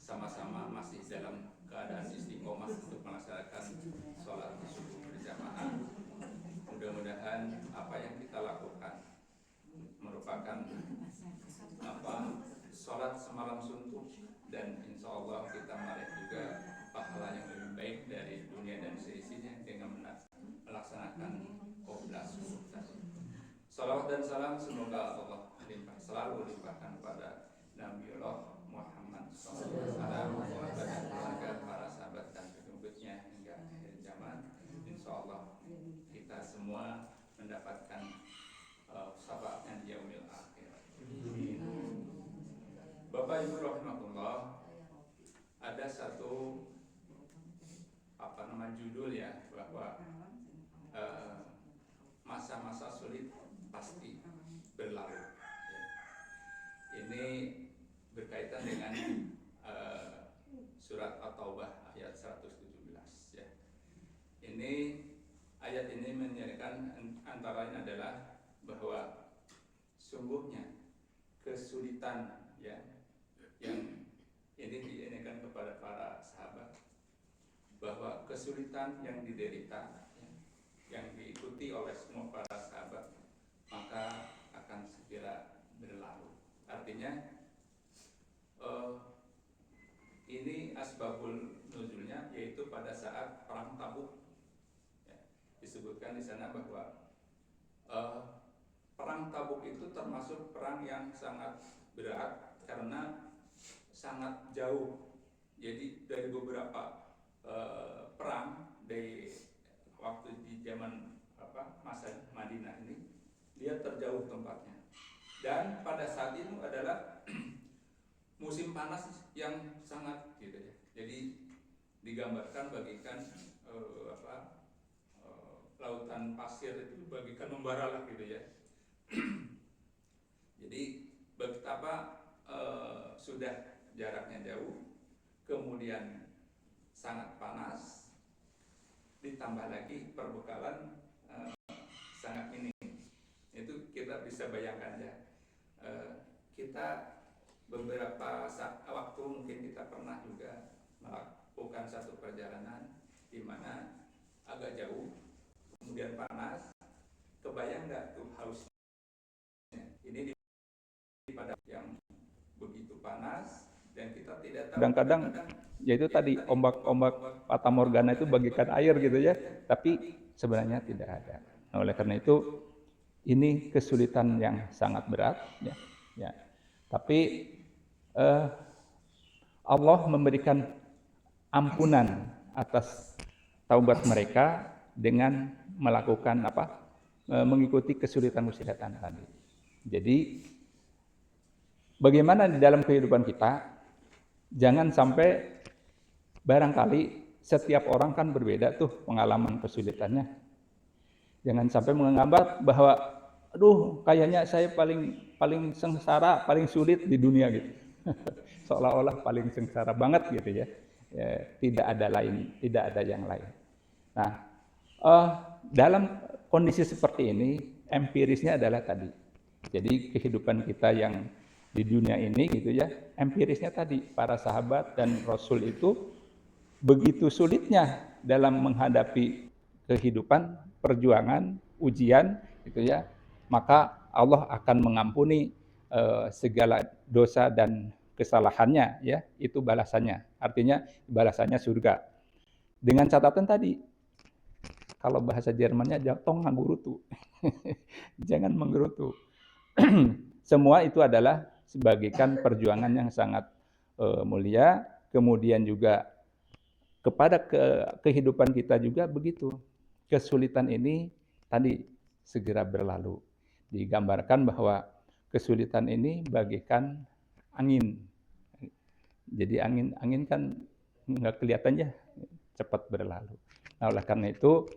sama-sama masih dalam keadaan istiqomah untuk melaksanakan sholat subuh berjamaah. Mudah-mudahan apa yang kita lakukan merupakan sholat semalam suntuk, dan insya Allah kita meraih juga pahala yang lebih baik dari dunia dan seisinya dengan melaksanakan qoblah subuh tadi. Salawat dan salam semoga Allah selalu limpahkan pada Nabiullah Muhammad SAW, kepada keluarga, para sahabat dan pengikutnya hingga akhir zaman. Insya Allah kita semua mendapatkan syafaatnya di yaumil akhir. Bapak Ibu rahimahullah, ada satu judul ya, bahwa masa-masa sulit pasti berlalu. Ini berkaitan dengan surat At-Taubah ayat 117 ya. Ayat ini menyatakan antaranya adalah bahwa sungguhnya kesulitan ya yang ini diinginkan kepada para sahabat, bahwa kesulitan yang diderita ya, yang diikuti oleh semua para sahabat maka akan segera berlalu. Artinya ini asbabul nuzulnya yaitu pada saat perang Tabuk ya. Disebutkan di sana bahwa perang Tabuk itu termasuk perang yang sangat berat karena sangat jauh. Jadi dari beberapa perang di waktu di zaman masa Madinah ini, dia terjauh tempatnya. Dan pada saat itu adalah musim panas yang sangat gitu ya. Jadi digambarkan bagikan lautan pasir itu bagikan membara lah gitu ya. Jadi betapa sudah jaraknya jauh, kemudian sangat panas, ditambah lagi perbekalan sangat minim. Itu kita bisa bayangkan ya. Kita beberapa waktu mungkin kita pernah juga melakukan satu perjalanan di mana agak jauh, kemudian panas, kebayang nggak tuh hausnya? Ini di padang yang begitu panas dan kita tidak tahu. Kadang-kadang yaitu tadi ombak-ombak fata morgana itu bagikan air gitu ya, tapi sebenarnya tidak ada. Nah, oleh karena itu ini kesulitan yang sangat berat ya. Ya. Tapi Allah memberikan ampunan atas taubat mereka dengan melakukan mengikuti kesulitan-kesulitan tadi. Jadi bagaimana di dalam kehidupan kita, jangan sampai barangkali setiap orang kan berbeda tuh pengalaman kesulitannya. Jangan sampai menganggap bahwa aduh kayaknya saya paling sengsara, paling sulit di dunia gitu. Seolah-olah paling sengsara banget gitu ya. Tidak ada yang lain. Nah, dalam kondisi seperti ini empirisnya adalah tadi. Jadi kehidupan kita yang di dunia ini gitu ya, empirisnya tadi para sahabat dan Rasul itu begitu sulitnya dalam menghadapi kehidupan, perjuangan, ujian gitu ya, maka Allah akan mengampuni segala dosa dan kesalahannya ya, itu balasannya. Artinya balasannya surga. Dengan catatan tadi, kalau bahasa Jermannya tong nganggurutu. Jangan menggerutu. Semua itu adalah sebagaikan perjuangan yang sangat mulia. Kemudian juga kepada kehidupan kita juga begitu. Kesulitan ini tadi segera berlalu. Digambarkan bahwa kesulitan ini bagaikan angin. Jadi angin kan nggak kelihatan ya, cepat berlalu. Nah, oleh karena itu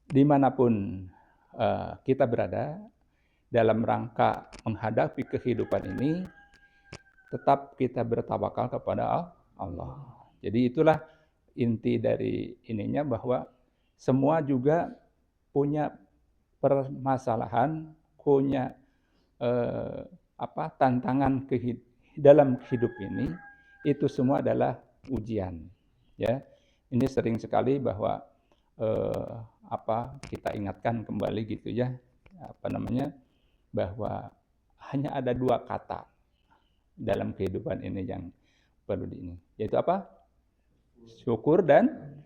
dimanapun kita berada dalam rangka menghadapi kehidupan ini, tetap kita bertawakal kepada Allah. Jadi itulah inti dari ininya, bahwa semua juga punya permasalahan, punya tantangan dalam hidup ini itu semua adalah ujian. Ya, ini sering sekali bahwa kita ingatkan kembali gitu ya, bahwa hanya ada dua kata dalam kehidupan ini yang perlu yaitu apa? Syukur dan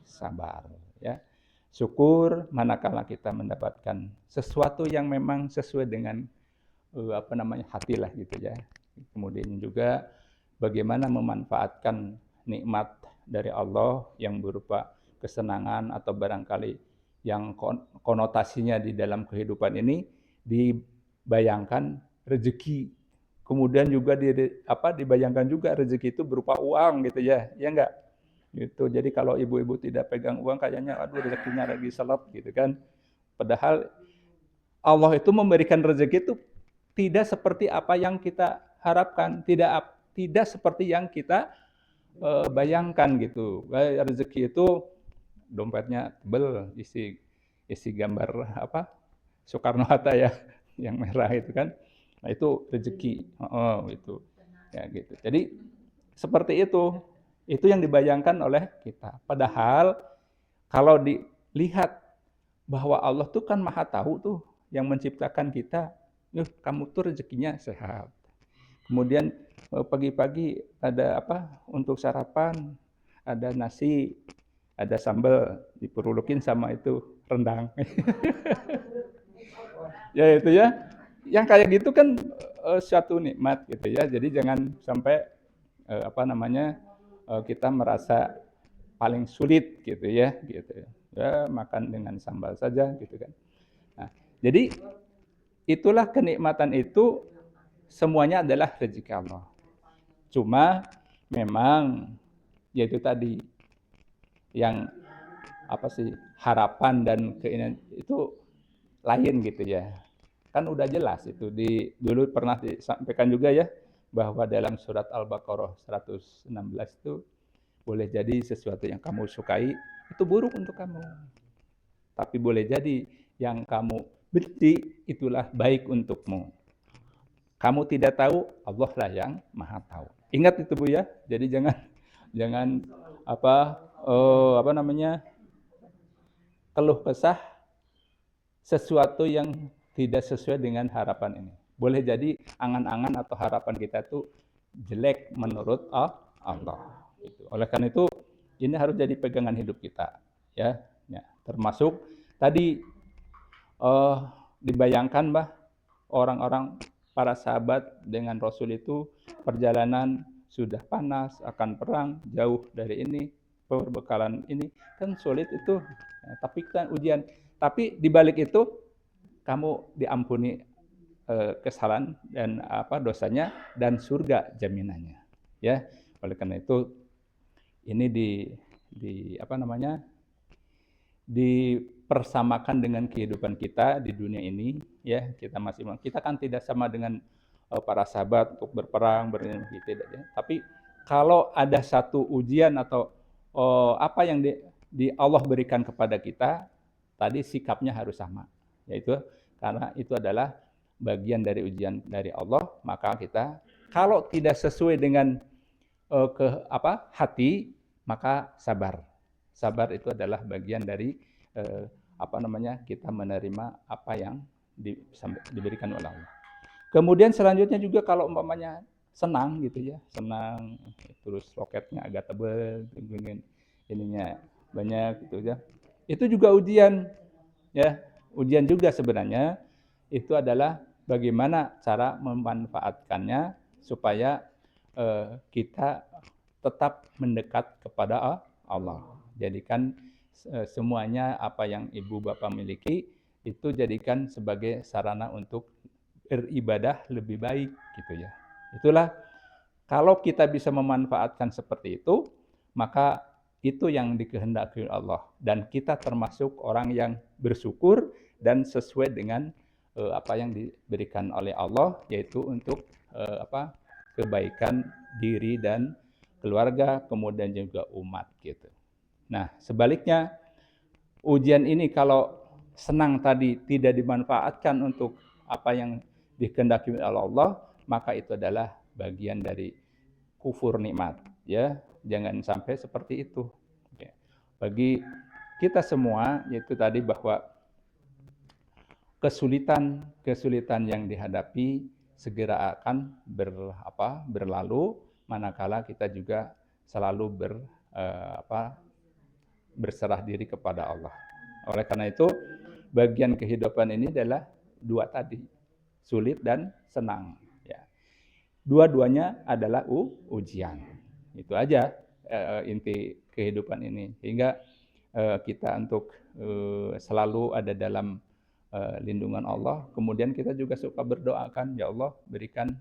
sabar. Ya, syukur manakala kita mendapatkan sesuatu yang memang sesuai dengan hati lah gitu ya. Kemudian juga bagaimana memanfaatkan nikmat dari Allah yang berupa kesenangan atau barangkali yang konotasinya di dalam kehidupan ini dibayangkan rezeki. Kemudian juga dibayangkan juga rezeki itu berupa uang gitu ya. Ya enggak? Gitu. Jadi kalau ibu-ibu tidak pegang uang kayaknya aduh rezekinya lagi selot gitu kan. Padahal Allah itu memberikan rezeki itu tidak seperti apa yang kita harapkan, tidak seperti yang kita bayangkan gitu. Rezeki itu dompetnya tebel, isi gambar Soekarno Hatta ya, yang merah itu kan. Nah itu rezeki, itu ya gitu. Jadi seperti itu yang dibayangkan oleh kita. Padahal kalau dilihat bahwa Allah tuh kan maha tahu tuh yang menciptakan kita, kamu tuh rezekinya sehat. Kemudian pagi-pagi ada untuk sarapan, ada nasi, ada sambal, diperulukin sama itu rendang. Ya itu ya, yang kayak gitu kan suatu nikmat gitu ya. Jadi jangan sampai kita merasa paling sulit gitu ya, gitu. Ya makan dengan sambal saja gitu kan. Nah, jadi itulah kenikmatan itu semuanya adalah rezeki Allah. Cuma memang yaitu tadi yang harapan dan keinginan itu lain gitu ya. Kan udah jelas itu dulu pernah disampaikan juga ya bahwa dalam surat Al-Baqarah 116 itu boleh jadi sesuatu yang kamu sukai itu buruk untuk kamu. Tapi boleh jadi yang kamu benci itulah baik untukmu. Kamu tidak tahu, Allah lah yang maha tahu. Ingat itu Bu ya. Jadi jangan keluh kesah sesuatu yang tidak sesuai dengan harapan ini. Boleh jadi angan-angan atau harapan kita itu jelek menurut Allah. Oleh karena itu ini harus jadi pegangan hidup kita, ya. Termasuk tadi dibayangkan orang-orang para sahabat dengan Rasul itu perjalanan sudah panas, akan perang, jauh dari ini, perbekalan ini kan sulit itu. Tapi kan ujian. Tapi di balik itu kamu diampuni kesalahan dan dosanya dan surga jaminannya. Ya, oleh karena itu ini dipersamakan dengan kehidupan kita di dunia ini ya. Kita kan tidak sama dengan para sahabat untuk berperang tidak ya. Tapi kalau ada satu ujian atau apa yang di Allah berikan kepada kita, tadi sikapnya harus sama, yaitu karena itu adalah bagian dari ujian dari Allah, maka kita kalau tidak sesuai dengan hati, maka sabar. Sabar itu adalah bagian dari kita menerima apa yang diberikan oleh Allah. Kemudian selanjutnya juga kalau umpamanya senang gitu ya, senang terus roketnya agak tebal, ininya banyak gitu ya. Itu juga ujian ya. Ujian juga sebenarnya itu adalah bagaimana cara memanfaatkannya supaya kita tetap mendekat kepada Allah. Jadikan semuanya apa yang ibu bapak miliki itu jadikan sebagai sarana untuk beribadah lebih baik gitu ya. Itulah kalau kita bisa memanfaatkan seperti itu, maka itu yang dikehendaki Allah dan kita termasuk orang yang bersyukur dan sesuai dengan apa yang diberikan oleh Allah, yaitu untuk kebaikan diri dan keluarga, kemudian juga umat gitu. Nah, sebaliknya ujian ini kalau senang tadi tidak dimanfaatkan untuk apa yang dikehendaki oleh Allah, maka itu adalah bagian dari kufur nikmat, ya. Jangan sampai seperti itu. Ya. Bagi kita semua, yaitu tadi bahwa kesulitan yang dihadapi segera akan berlalu, manakala kita juga selalu berserah diri kepada Allah. Oleh karena itu, bagian kehidupan ini adalah dua tadi, sulit dan senang. Ya. Dua-duanya adalah ujian. Itu aja inti kehidupan ini. Sehingga kita untuk selalu ada dalam lindungan Allah. Kemudian kita juga suka berdoakan, ya Allah berikan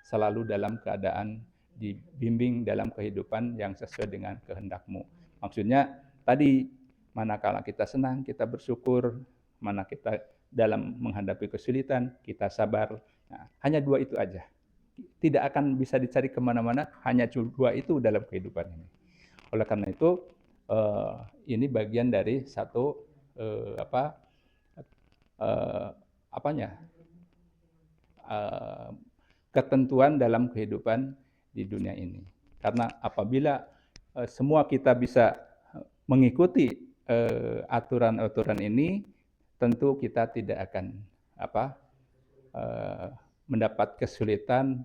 selalu dalam keadaan dibimbing dalam kehidupan yang sesuai dengan kehendak-Mu. Maksudnya tadi, manakala kita senang, kita bersyukur, mana kita dalam menghadapi kesulitan, kita sabar. Nah, hanya dua itu aja. Tidak akan bisa dicari kemana-mana, hanya dua itu dalam kehidupan ini. Oleh karena itu, ini bagian dari satu ketentuan dalam kehidupan di dunia ini. Karena apabila semua kita bisa mengikuti aturan-aturan ini, tentu kita tidak akan mendapat kesulitan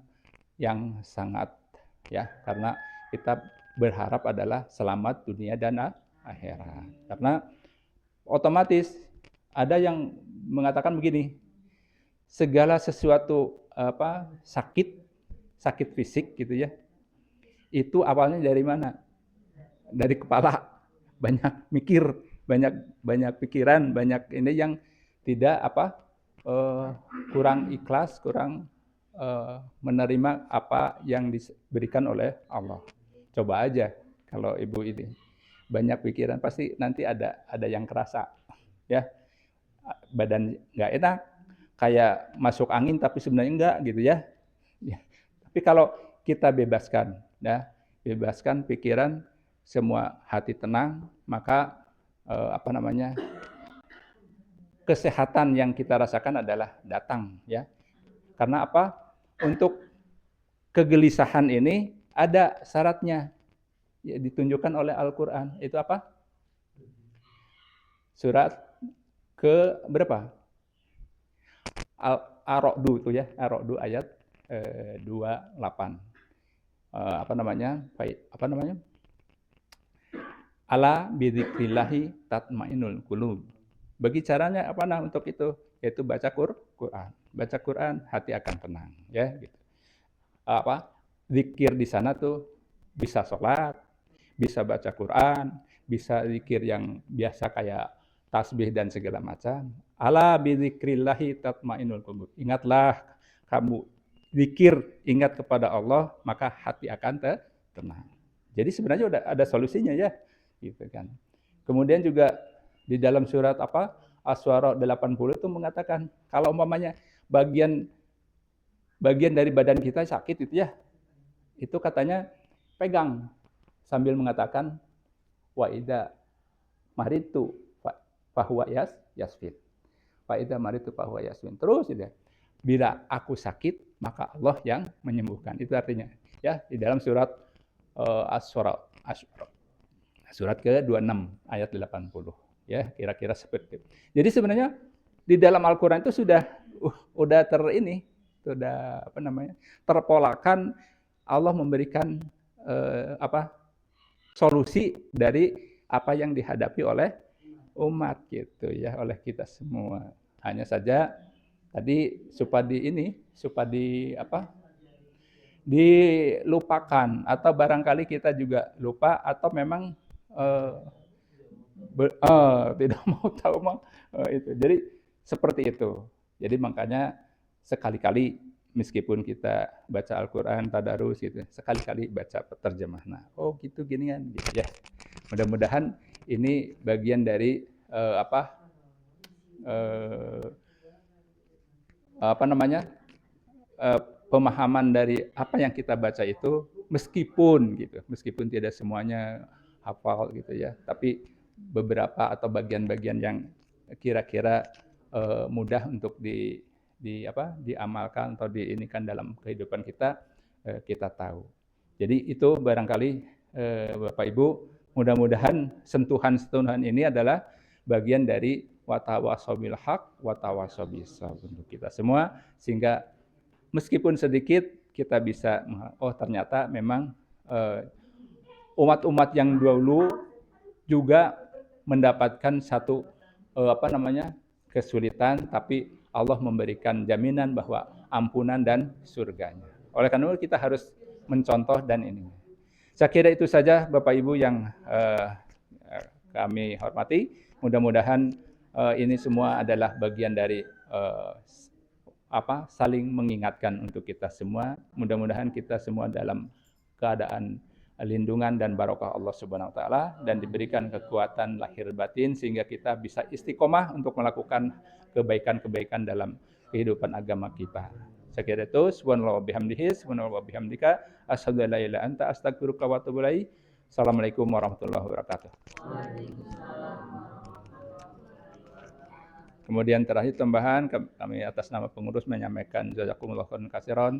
yang sangat, ya, karena kita berharap adalah selamat dunia dan akhirat. Karena otomatis ada yang mengatakan begini, segala sesuatu sakit fisik gitu ya, itu awalnya dari mana? Dari kepala, banyak mikir, banyak pikiran, banyak ini yang tidak kurang ikhlas, kurang menerima apa yang diberikan oleh Allah. Coba aja kalau ibu ini banyak pikiran, pasti nanti ada yang kerasa, ya, badan nggak enak, kayak masuk angin tapi sebenarnya enggak gitu ya. Tapi kalau kita bebaskan, ya, bebaskan pikiran, semua hati tenang, maka kesehatan yang kita rasakan adalah datang, ya. Karena apa? Untuk kegelisahan ini ada syaratnya, ya, ditunjukkan oleh Al-Quran. Itu apa? Surat ke berapa? Ar-Ra'd itu ya, Ar-Ra'd ayat 28. Ala bidzikrillahi tatmainnul qulub. Bagi caranya untuk itu? Yaitu baca Quran. Baca Quran, hati akan tenang, ya, gitu. Zikir di sana tuh bisa sholat, bisa baca Quran, bisa zikir yang biasa kayak tasbih dan segala macam. Ala bidzikrillahi tatmainnul qulub. Ingatlah kamu zikir, ingat kepada Allah, maka hati akan tenang. Jadi sebenarnya udah ada solusinya, ya, gitu kan. Kemudian juga di dalam surat Asy-Syu'ara 80 itu mengatakan kalau umpamanya bagian dari badan kita sakit itu, ya, itu katanya pegang sambil mengatakan wa idza maritu fahuwa yasfin. Wa idza maritu fahuwa yasfin. Terus gitu ya. Bila aku sakit, maka Allah yang menyembuhkan. Itu artinya, ya, di dalam surat Asy-Syu'ara surat ke-26 ayat 80, ya, kira-kira seperti itu. Jadi sebenarnya di dalam Al-Qur'an itu sudah terpolakan Allah memberikan solusi dari apa yang dihadapi oleh umat gitu, ya, oleh kita semua. Hanya saja tadi dilupakan, atau barangkali kita juga lupa, atau memang tidak mau tahu itu. Jadi seperti itu. Jadi makanya sekali-kali meskipun kita baca Al-Quran, tadarus gitu, sekali-kali baca terjemah. Nah, gitu gini kan, gitu ya. Mudah-mudahan ini bagian dari pemahaman dari apa yang kita baca itu, meskipun tidak semuanya hafal gitu ya, tapi beberapa atau bagian-bagian yang kira-kira mudah untuk diamalkan atau diinikan dalam kehidupan kita, kita tahu. Jadi itu barangkali Bapak Ibu, mudah-mudahan sentuhan-sentuhan ini adalah bagian dari watawasau bil haq watawasau bis sabr untuk kita semua, sehingga meskipun sedikit kita bisa ternyata memang umat-umat yang dahulu juga mendapatkan satu kesulitan, tapi Allah memberikan jaminan bahwa ampunan dan surganya. Oleh karena itu kita harus mencontoh dan ini. Saya kira itu saja Bapak Ibu yang kami hormati. Mudah-mudahan ini semua adalah bagian dari saling mengingatkan untuk kita semua. Mudah-mudahan kita semua dalam keadaan lindungan dan barokah Allah Subhanahu wa taala dan diberikan kekuatan lahir batin sehingga kita bisa istiqomah untuk melakukan kebaikan-kebaikan dalam kehidupan agama kita. Saya kira itu, subhanallah wa bihamdihi, subhanallah wa bihamdika, asyhadu an la ilaha illa anta, astaghfiruka wa atubu ilaik. Assalamualaikum warahmatullahi wabarakatuh. Kemudian terakhir tambahan, kami atas nama pengurus menyampaikan jazakumullah khairan katsiran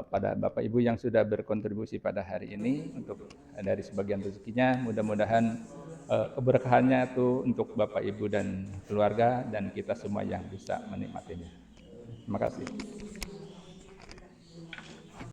pada Bapak Ibu yang sudah berkontribusi pada hari ini untuk dari sebagian rezekinya. Mudah-mudahan keberkahannya itu untuk Bapak Ibu dan keluarga dan kita semua yang bisa menikmatinya. Terima kasih.